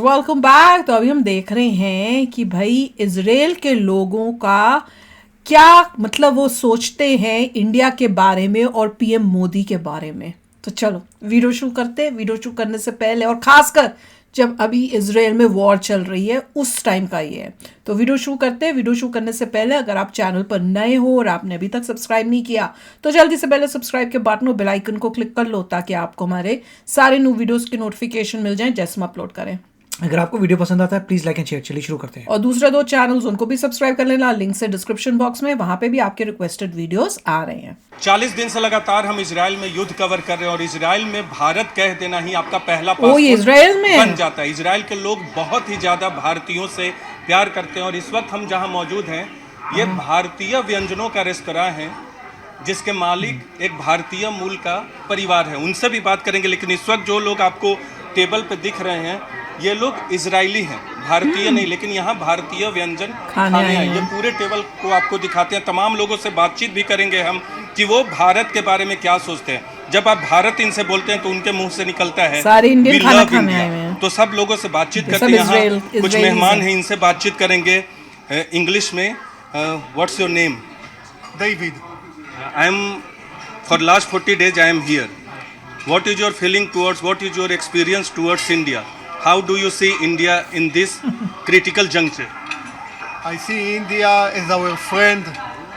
Welcome back. तो अभी हम देख रहे हैं कि भाई इजराइल के लोगों का क्या मतलब वो सोचते हैं इंडिया के बारे में और पीएम मोदी के बारे में। तो चलो वीडियो शुरू करते हैं। वीडियो शुरू करने से पहले और खासकर जब अभी इजराइल में वॉर चल रही है उस टाइम का ये है। तो वीडियो शुरू करते हैं। वीडियो शुरू करने से पहले अगर आप चैनल पर नए हो और आपने अभी तक सब्सक्राइब नहीं किया तो जल्दी से पहले सब्सक्राइब के बटन और बेल आइकन को क्लिक कर लो ताकि आपको हमारे सारे न्यू वीडियोस की नोटिफिकेशन मिल जाए जैसे हम अपलोड करें। अगर आपको वीडियो पसंद आता है प्लीज लाइक एंड शेयर। चलिए शुरू करते हैं। और दूसरे 2 चैनल्स उनको भी सब्सक्राइब कर लेना, लिंक से डिस्क्रिप्शन बॉक्स में, वहां पे भी आपके रिक्वेस्टेड वीडियोस आ रहे हैं। 40 दिन से लगातार हम इजराइल में युद्ध कवर कर रहे हैं और इजराइल में भारत कह देना ही आपका पहला ये पासपोर्ट इजराइल में बन जाता है। इजराइल के लोग बहुत ही ज्यादा भारतीयों से प्यार करते हैं और इस वक्त हम जहां मौजूद हैं ये भारतीय व्यंजनों का रेस्तरां है जिसके मालिक एक भारतीय मूल का परिवार है। उनसे भी बात करेंगे, लेकिन इस वक्त जो लोग आपको टेबल पे दिख रहे हैं ये लोग इजरायली हैं, भारतीय नहीं, लेकिन यहाँ भारतीय व्यंजन खाने हैं। ये पूरे टेबल को आपको दिखाते हैं। तमाम लोगों से बातचीत भी करेंगे हम कि वो भारत के बारे में क्या सोचते हैं। जब आप भारत इनसे बोलते हैं तो उनके मुंह से निकलता है सारे इंडियन खाना खाने आए हैं। तो सब लोगों से बातचीत करते हैं। यहाँ कुछ मेहमान हैं, इनसे बातचीत करेंगे इंग्लिश में। What's your name? David. I am for last 40 days I am here. What is your feeling towards, what is your experience towards India? How do you see India in this critical juncture? I see India as our friend.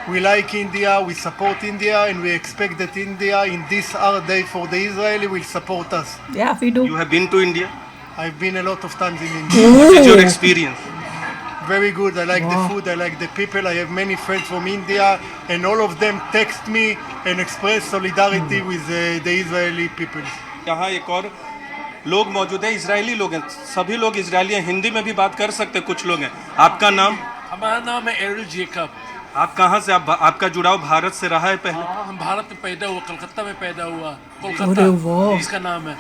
We like India, we support India, and we expect that India in this hard day for the Israeli will support us. Yeah, we do. You have been to India? I've been a lot of times in India. What is your experience? Very good. I like the food, I like the people. I have many friends from India, and all of them text me and express solidarity with the Israeli people. यहाँ एक और लोग मौजूद है, Israeli लोग हैं। सभी लोग इजरायली हैं, हिंदी में भी बात कर सकते हैं कुछ लोग हैं। आपका नाम? हमारा नाम है एरिल जेकब। आप कहाँ से? आपका जुड़ाव भारत से रहा है पहले? हाँ, हम भारत में पैदा हुआ, कलकत्ता में पैदा हुआ। अरे कोलकाता वाह। इसका नाम है।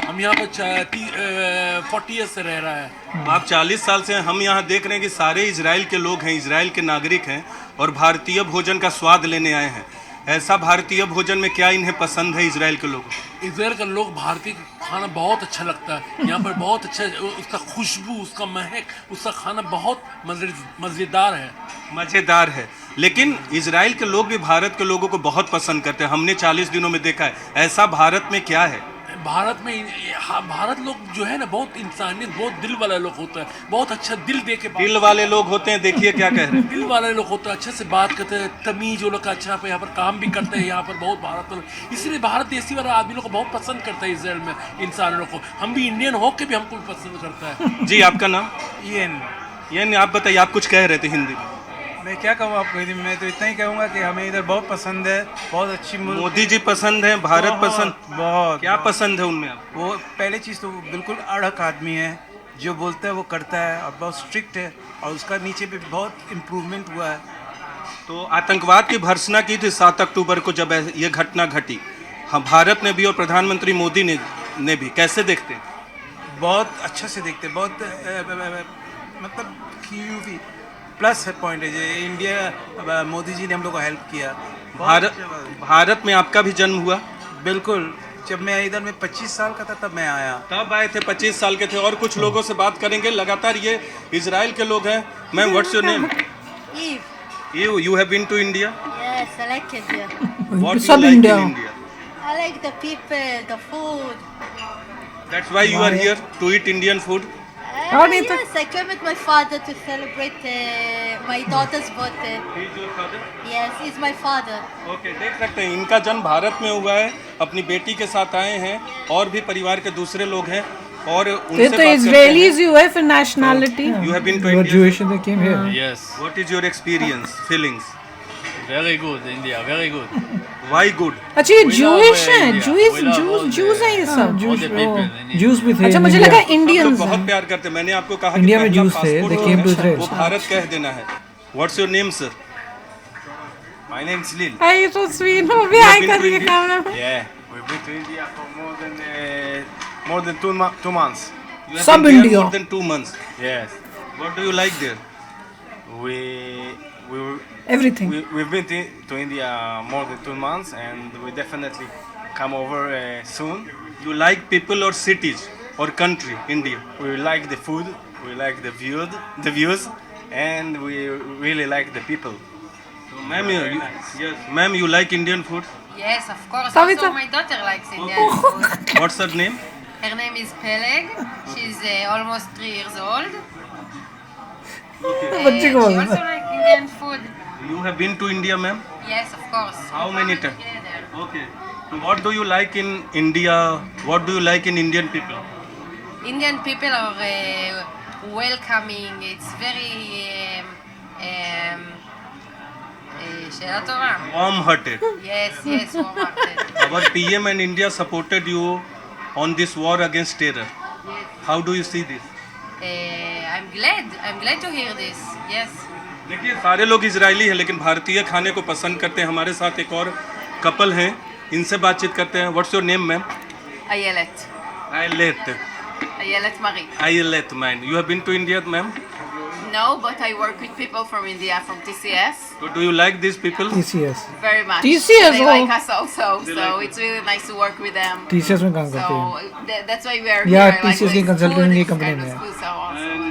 हम यहाँ पर 40 ईयर्स से रह रहा है। आप 40 साल से हैं। हम यहाँ देख रहे हैं कि सारे इजराइल के लोग हैं, इजराइल के नागरिक हैं और भारतीय भोजन का स्वाद लेने आए हैं। ऐसा भारतीय भोजन में क्या इन्हें पसंद है इजराइल के लोगों को? इजराइल का लोग भारतीय खाना बहुत अच्छा लगता है। यहाँ पर बहुत अच्छा, उसका खुशबू, उसका महक, उसका खाना बहुत मज़ेदार है। मज़ेदार है। लेकिन इजराइल के लोग भी भारत के लोगों को बहुत पसंद करते हैं, हमने 40 दिनों में देखा है। ऐसा भारत में क्या है? भारत में भारत लोग जो है ना बहुत इंसानियत, बहुत दिल वाला लोग होता है। बहुत अच्छा दिल दे के दिल वाले लोग होते हैं। देखिए क्या कह रहे हैं। दिल वाले लोग होते हैं, अच्छे से बात करते हैं, तमीज वो लोग का अच्छा पे यहाँ पर काम भी करते हैं। यहाँ पर बहुत भारत में इसीलिए भारत देशी वाला आदमी लोग को बहुत पसंद करता है इजराइल में इंसानों को। हम भी इंडियन होके भी हमको पसंद करता है। जी आपका नाम? ये आप बताइए, आप कुछ कह रहे थे हिंदी में। मैं क्या कहूँ आपको हिंदी में? मैं तो इतना ही कहूँगा कि हमें इधर बहुत पसंद है, बहुत अच्छी मोदी जी पसंद है, भारत पसंद। बहुत क्या पसंद है उनमें आपको? वो पहले चीज़ तो वो बिल्कुल अड़क आदमी है, जो बोलता है वो करता है और बहुत स्ट्रिक्ट है, और उसका नीचे पे बहुत इम्प्रूवमेंट हुआ है। तो आतंकवाद की भर्त्सना की थी 7 अक्टूबर को जब ये घटना घटी। हम भारत ने भी और प्रधानमंत्री मोदी ने भी कैसे देखते हैं? बहुत अच्छा से देखते, बहुत मतलब क्योंकि प्लस है पॉइंट है। जो इंडिया, मोदी जी ने हम लोग को हेल्प किया। भारत में आपका भी जन्म हुआ? बिल्कुल। जब मैं इधर में 25 साल का था तब मैं आया। तब आए थे, 25 साल के थे। और कुछ लोगों से बात करेंगे। लगातार ये इजराइल के लोग हैं। Ma'am, what's your name? Eve. You have been to India? Yes, I like India. What do you सब like India. in India? I like the people, the food. That's why you are here to eat Indian food. और नहीं तो- Yes, I came with my father to celebrate my daughter's birthday. He is your father? Yes, he's my father. Okay, देख सकते हैं इनका जन्म भारत में हुआ है। अपनी बेटी के साथ आए हैं और भी परिवार के दूसरे लोग हैं और उनसे ये तो इजरायलीज ही हुए फिर nationality. You have been to They were India? Jewish and they came here. Yes, What is your experience, feelings? very good, India, very good. Why good? अच्छा ये We love ज्यूइश हैं, India. Jewish We love all Jews हैं ये the- सब। all the people in India. Jews भी थे। अच्छा in मुझे India. लगा हम लोग इंडियंस बहुत हैं। प्यार करते हैं। मैंने आपको कहा कि India में पहला Jews थे, passport they जो came है, to Israel. वो भारत कह देना है। What's your name, sir? My name is Lil. अरे ये तो स्वीट हो भी आई कर ये कैमरा में। Yeah, we've been to India for more than 2 months. You have सब been here India। more than 2 months. Yes, What do you like there? we everything. we've been to India more than 2 months, and we definitely come over soon. You like people or cities? or country, India? We like the food, we like the views, and we really like the people. So, ma'am, yes, ma'am, you like Indian food? Yes, of course. Savita. Also, my daughter likes Indian food. What's her name? Her name is Peleg. She's almost 3 years old. बच्चे She को also बोलना likes Indian food. You have been to India, ma'am? Yes, of course. How We many travel times? together. Okay. So what do you like in India? What do you like in Indian people? Indian people are welcoming. It's very שאלה טובה. Warm-hearted. Yes, warm-hearted. Our PM and India supported you on this war against terror. How do you see this? I'm glad to hear this. Yes. देखिए सारे लोग Israeli हैं लेकिन भारतीय खाने को पसंद करते हैं. हमारे साथ एक और कपल हैं, इनसे बातचीत करते हैं. What's your name ma'am? Ayelet. Ayelet Marie. Ayelet man. You have been to India, ma'am? No, but I work with people from India, from TCS. So do you like these people? TCS Very much. TCS, They oh. like us also, They so like it's really nice to work with them. TCS में काम करते So हैं. that's why we are Yeah, here. TCS की this consulting food, की this company kind में of है. food, so awesome.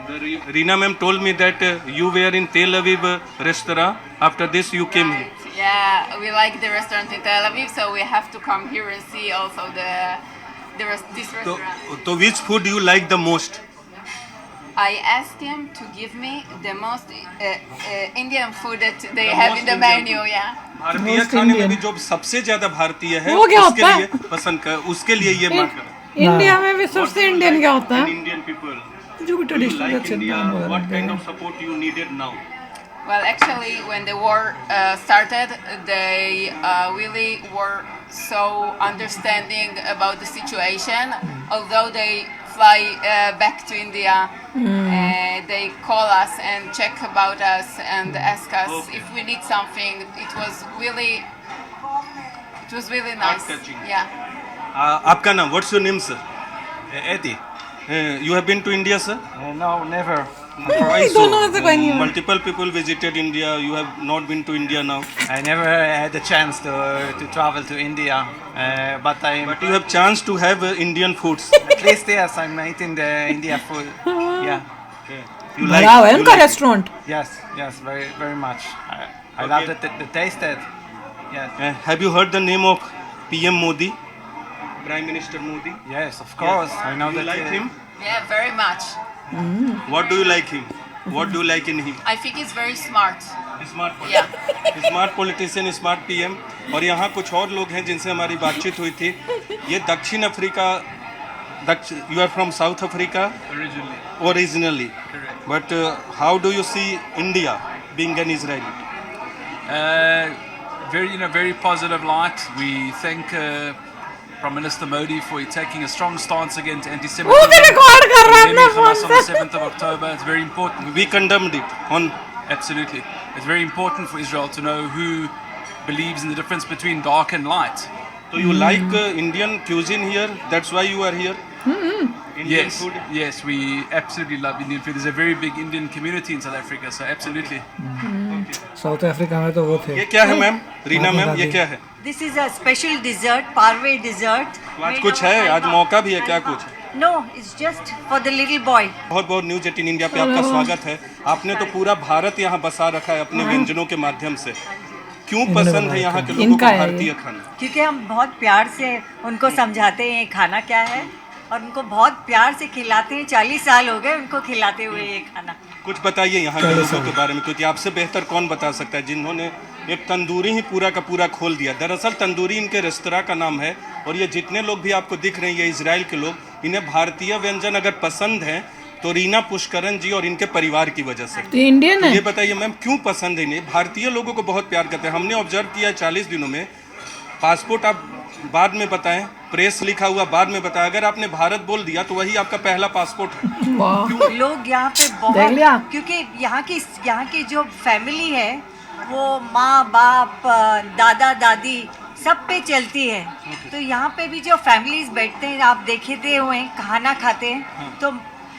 And Reena ma'am told me that you were in Tel Aviv restaurant. After this you came here. Yeah, we like the restaurant in Tel Aviv, so we have to come here and see also this So, restaurant. which food you like the most? I asked him to give me the most Indian food that they The have most in the Indian menu. food. Yeah. भारतीय Most खाने में Indian. भी जो सबसे ज्यादा भारतीय है वो क्या उसके होता है? लिए पसंद कर, उसके लिए ये मार्क करें. इंडिया में भी सबसे इंडियन क्या होता है? Indian people. जो भी Do you traditional like India? वगैरह What kind हैं. of support you needed now? Well, actually, when the war started, they really were so understanding about the situation. Although they fly back to India, they call us and check about us and ask us Okay. if we need something. It was really nice. Heart-touching. Yeah. आपका नाम? What's your name, sir? Eddie? You have been to India, sir? No, never. दोनों में से कोई नहीं है. Multiple people visited India. You have not been to India now. I never had the chance to travel to India, but But you have chance to have Indian foods. at least yes, I'm eating the India food. Yeah. You भरा हुआ है you उनका like it. Restaurant. Yes, very much. I Okay. love the taste. Yes. Have you heard the name of PM Modi? Prime Minister Modi. Yes, of course. I know You that. like him? Yeah, very much. What do you like him? What do you like in him? I think he's very smart. Smart Yeah. Smart politician, smart PM. और यहाँ कुछ और लोग हैं जिनसे हमारी बातचीत हुई थी. ये दक्षिण Africa, you are from South Africa originally, but how do you see India being an Israeli? Very positive light. We thank Prime Minister Modi for taking a strong stance against वो भी anti-Semitism. रिकॉर्ड कर रहा है Condemning अपने Hamas phone on the से. 7th of October. It's very important. We condemned it on. Absolutely. It's very important for Israel to know who believes in the difference between dark and light. So you like Indian cuisine here? That's why you are here? Indian Yes, food? yes, we absolutely love Indian food. There's a very big Indian community in South Africa, so absolutely. South Africa में तो वो थे. ये क्या है ma'am? Reena ma'am, ये क्या है? This is a special dessert, parve dessert. तो आज कुछ है? आज मौका भी है क्या कुछ? No, it's just for the little boy. बहुत बहुत न्यूज 18 इंडिया पे आपका स्वागत है. आपने तो पूरा भारत यहाँ बसा रखा है अपने व्यंजनों के माध्यम से. क्यों पसंद है यहाँ के लोगों को इनका है ये. भारतीय खाना? क्योंकि हम बहुत प्यार से उनको समझाते हैं खाना क्या है और उनको बहुत प्यार से खिलाते हैं. 40 साल हो गए उनको खिलाते हुए ये खाना. कुछ बताइए यहाँ के लोगों के बारे में, क्योंकि आपसे बेहतर कौन बता सकता है जिन्होंने एक तंदूरी ही पूरा का पूरा खोल दिया. दरअसल तंदूरी इनके रेस्तरां का नाम है. और ये जितने लोग भी आपको दिख रहे हैं ये इजराइल के लोग, इन्हें भारतीय व्यंजन अगर पसंद है तो रीना पुष्करण जी और इनके परिवार की वजह से. तो इंडियन है. ये बताइए मैम क्यों पसंद है इन्हें? भारतीय लोगों को बहुत प्यार करते हैं. हमने ऑब्जर्व किया 40 दिनों में. पासपोर्ट आप बाद में बताएं, प्रेस लिखा हुआ बाद में बताएं. अगर आपने भारत बोल दिया तो वही आपका पहला पासपोर्ट है. वाह. लोग यहाँ पे देख लिया? बहुत, क्योंकि यहाँ की जो फैमिली है वो माँ बाप दादा दादी सब पे चलती है. तो यहाँ पे भी जो फैमिलीज बैठते हैं आप देखे हुए हैं खाना खाते हैं तो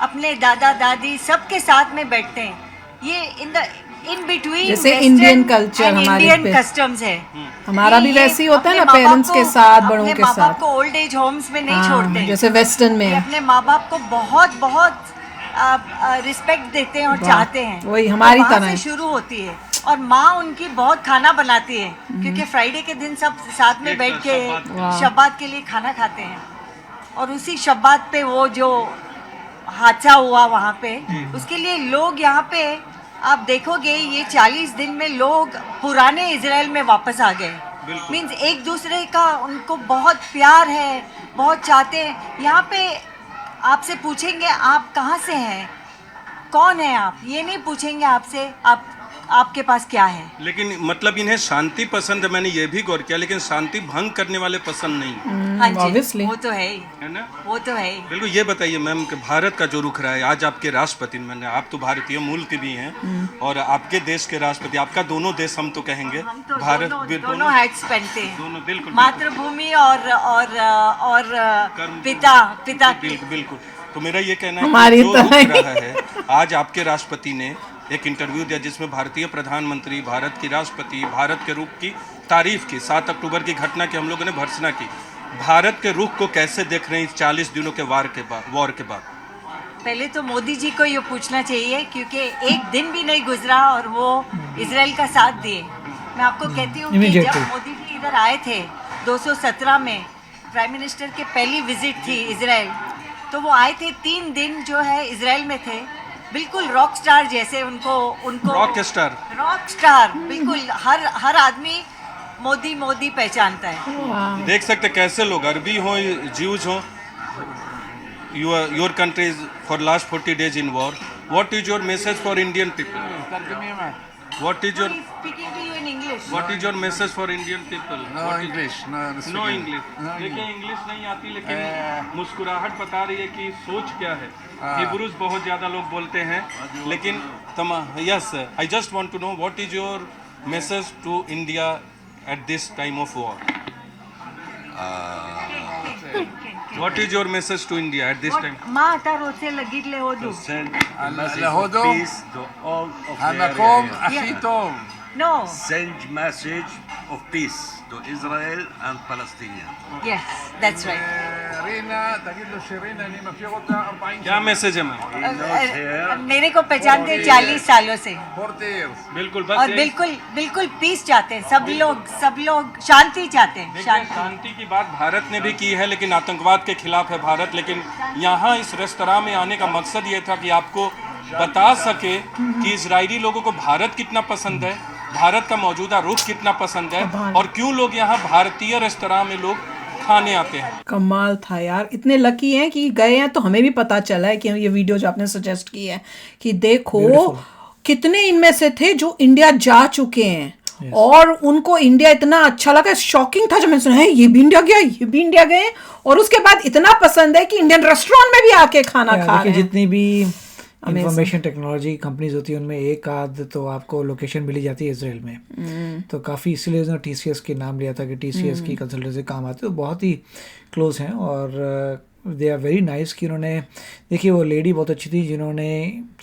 अपने दादा दादी सबके साथ में बैठते हैं. ये इन बिटवीन जैसे इंडियन कल्चर हमारे इंडियन पे कस्टम्स है। हमारा भी ये वैसे ही होता है ना, अपने माँ-बाप पेरेंट्स के को- साथ, बड़ों अपने के माँ-बाप साथ। को ओल्ड एज होम्स में नहीं हाँ, छोड़ते, जैसे वेस्टर्न में ये अपने माँ बाप को बहुत बहुत रिस्पेक्ट देते हैं और वाह, चाहते हैं। वही हमारी तो वहाँ तरह से है। शुरू होती है और माँ उनकी बहुत खाना बनाती है, क्योंकि फ्राइडे के दिन सब साथ में बैठ के शब्बात के लिए खाना खाते हैं। और उसी शब्बात पे वो जो हादसा हुआ वहाँ पे, उसके लिए लोग यहाँ पे आप देखोगे ये 40 दिन में लोग पुराने इजराइल में वापस आ गए। मीन्स एक दूसरे का उनको बहुत प्यार है, बहुत चाहते हैं। यहाँ पे आपसे पूछेंगे आप कहाँ से हैं, कौन है आप, ये नहीं पूछेंगे आपसे आपके पास क्या है। लेकिन मतलब इन्हें शांति पसंद है, मैंने ये भी गौर किया, लेकिन शांति भंग करने वाले पसंद नहीं। हाँ जी, obviously। वो तो है ही, है ना? वो तो है ही। बिल्कुल। ये बताइए मैम कि भारत का जो रुख रहा है, आज आपके राष्ट्रपति, मैंने आप तो भारतीय मूल के भी हैं और आपके देश के राष्ट्रपति, आपका दोनों देश हम तो कहेंगे, हम तो भारत दोनों हैट्स पहनते हैं, दोनों बिल्कुल मातृभूमि और पिता बिल्कुल बिल्कुल। तो मेरा ये कहना है हमारी कि जो रुख तरह ही। रहा है, आज आपके राष्ट्रपति ने एक इंटरव्यू दिया जिसमें भारतीय प्रधानमंत्री, भारत की राष्ट्रपति, भारत के रुख की तारीफ की, 7 अक्टूबर की घटना की हम लोगों ने भर्त्सना की। भारत के रुख को कैसे देख रहे हैं इस 40 दिनों के वॉर के बाद? पहले तो मोदी जी को ये पूछना चाहिए, क्योंकि एक दिन भी नहीं गुजरा और वो इजराइल का साथ दिए। मैं आपको कहती हूँ कि जब मोदी जी इधर आए थे 217 में, प्राइम मिनिस्टर के पहली विजिट थी इजराइल, तो वो आए थे 3 दिन जो है इजराइल में थे, बिल्कुल रॉक स्टार जैसे उनको रॉक स्टार बिल्कुल हर आदमी मोदी मोदी पहचानता है। देख सकते कैसे लोग, अरबी हो, ज्यूज हो, your country is for last 40 days in war. What is your message for Indian people? What is your Speaking to you in English. What is your message for Indian people? No English. No English. देखिए English नहीं आती, लेकिन मुस्कुराहट बता रही है कि सोच क्या है। हिब्रूज बहुत ज़्यादा लोग बोलते हैं, लेकिन yes, I just want to know what is your message to India at this time of war? What is your message to India at this time? מה אתה רוצה להגיד להודו? להודו, המקום הכי טוב. No. Send message of peace to Israel and Palestinians. Yes, that's right. רינה, תגיד לו שרינה, אני מכיר אותה 40 क्या message है ma'am? मेरे को पहचानते हैं 40 सालों से, 40 years. बिल्कुल, और बस बिल्कुल पीस चाहते हैं सब लोग शांति चाहते हैं। देखिए, शांति की बात भारत ने भी की है, लेकिन आतंकवाद के खिलाफ है भारत। लेकिन यहाँ इस रेस्तरां में आने का मकसद ये था कि आपको बता सके कि इजरायली लोगों को भारत कितना पसंद है, भारत का मौजूदा रुख कितना पसंद है, और क्यों लोग यहाँ भारतीय रेस्तरां में लोग खाने आते हैं। कमाल था यार, इतने लकी हैं कि गए हैं, तो हमें भी पता चला है कि ये वीडियो जो आपने सजेस्ट की है कि देखो कितने इनमें से थे जो इंडिया जा चुके हैं और उनको इंडिया इतना अच्छा लगा। शॉकिंग था जब मैंने सुना है ये भी इंडिया गया, ये भी इंडिया गए, और उसके बाद इतना पसंद है कि इंडियन रेस्टोरेंट में भी आके खाना खा रहे हैं। जितनी भी इंफॉर्मेशन टेक्नोलॉजी कंपनीज होती है उनमें एक आध तो आपको लोकेशन मिली जाती है इसराइल में। तो काफ़ी इसलिए उसने TCS के नाम लिया था कि TCS की कंसल्टेंसी काम आती है, तो बहुत ही क्लोज हैं और दे आर वेरी नाइस। कि उन्होंने देखिए वो लेडी बहुत अच्छी थी जिन्होंने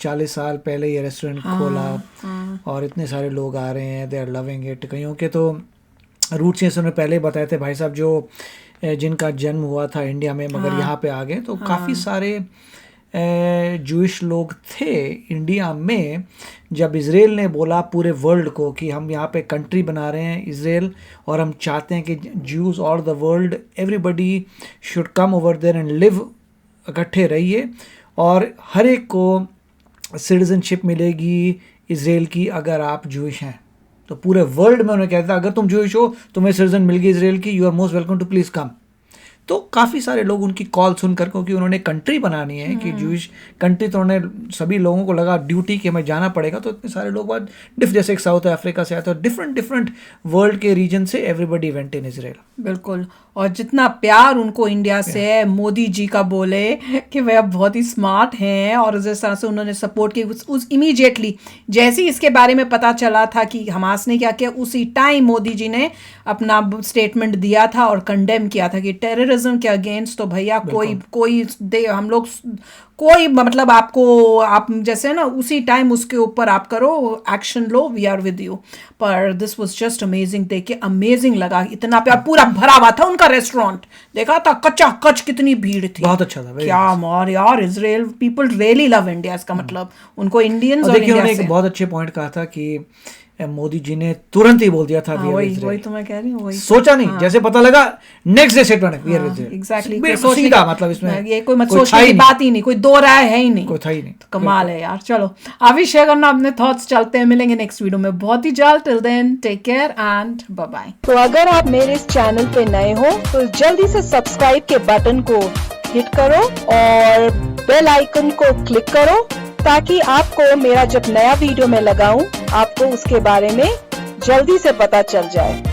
40 साल पहले ये रेस्टोरेंट खोला और इतने सारे लोग आ रहे हैं, दे आर लविंग इट। कईयों के तो रूट्स जैसे उन्होंने पहले बताए थे भाई साहब जो जिनका जन्म हुआ था इंडिया में मगर यहाँ पे आ गए, तो काफ़ी सारे जूइश लोग थे इंडिया में। जब इज़राइल ने बोला पूरे वर्ल्ड को कि हम यहाँ पे कंट्री बना रहे हैं इज़राइल और हम चाहते हैं कि Jews all the world everybody should come over there and live, इकट्ठे रहिए और हर एक को सिटीजनशिप मिलेगी इज़राइल की अगर आप जूइश हैं। तो पूरे वर्ल्ड में उन्होंने कहता अगर तुम जूइश हो तुम्हें सिटीजन मिल गई इज़राइल की, you are most welcome to please come. तो काफ़ी सारे लोग उनकी कॉल सुनकर, क्योंकि उन्होंने कंट्री बनानी है कि जूइश कंट्री, तो उन्होंने सभी लोगों को लगा ड्यूटी कि हमें जाना पड़ेगा। तो इतने सारे लोग बाद जैसे एक साउथ अफ्रीका से आए तो डिफरेंट वर्ल्ड के रीजन से एवरीबडी वेंट इन इजराइल। बिल्कुल, और जितना प्यार उनको इंडिया से है, मोदी जी का बोले कि वे अब बहुत ही स्मार्ट हैं और जिस तरह से उन्होंने सपोर्ट की उस इमीडिएटली जैसे ही इसके बारे में पता चला था कि हमास ने क्या किया, उसी टाइम मोदी जी ने अपना स्टेटमेंट दिया था और कंडेम किया था कि टेररिज्म इंपीरियलिज्म के अगेंस्ट तो भैया कोई दे हम लोग कोई मतलब आपको आप जैसे ना उसी टाइम उसके ऊपर आप करो एक्शन लो, वी आर विद यू। पर दिस वाज जस्ट अमेजिंग, देख के अमेजिंग लगा, इतना प्यार, पूरा भरा हुआ था उनका रेस्टोरेंट, देखा था कच्चा कच कितनी भीड़ थी, बहुत अच्छा था क्या मार यार। Israel people really love India, इसका मतलब उनको इंडियंस और देखिए इंडिया उन्होंने से एक बहुत अच्छे पॉइंट कहा था कि मोदी जी ने तुरंत ही बोल दिया था वही तो मैं कह रही हूँ, वही सोचा नहीं, जैसे पता लगा नेक्स्ट डे स्टेटमेंट एग्जैक्टली सीधा, मतलब इसमें ये कोई मत सोचने की बात ही नहीं, कोई दो राय है ही नहीं, कोई था ही नहीं। तो कमाल है यार। चलो आप भी शेयर करना अपने थॉट्स, चलते हैं, मिलेंगे नेक्स्ट वीडियो में बहुत ही जल्द। Till then take care and bye bye. तो अगर आप मेरे इस चैनल पे नए हो तो जल्दी से सब्सक्राइब के बटन को हिट करो और बेल आइकन को क्लिक करो, ताकि आपको मेरा जब नया वीडियो मैं लगाऊं आपको उसके बारे में जल्दी से पता चल जाए।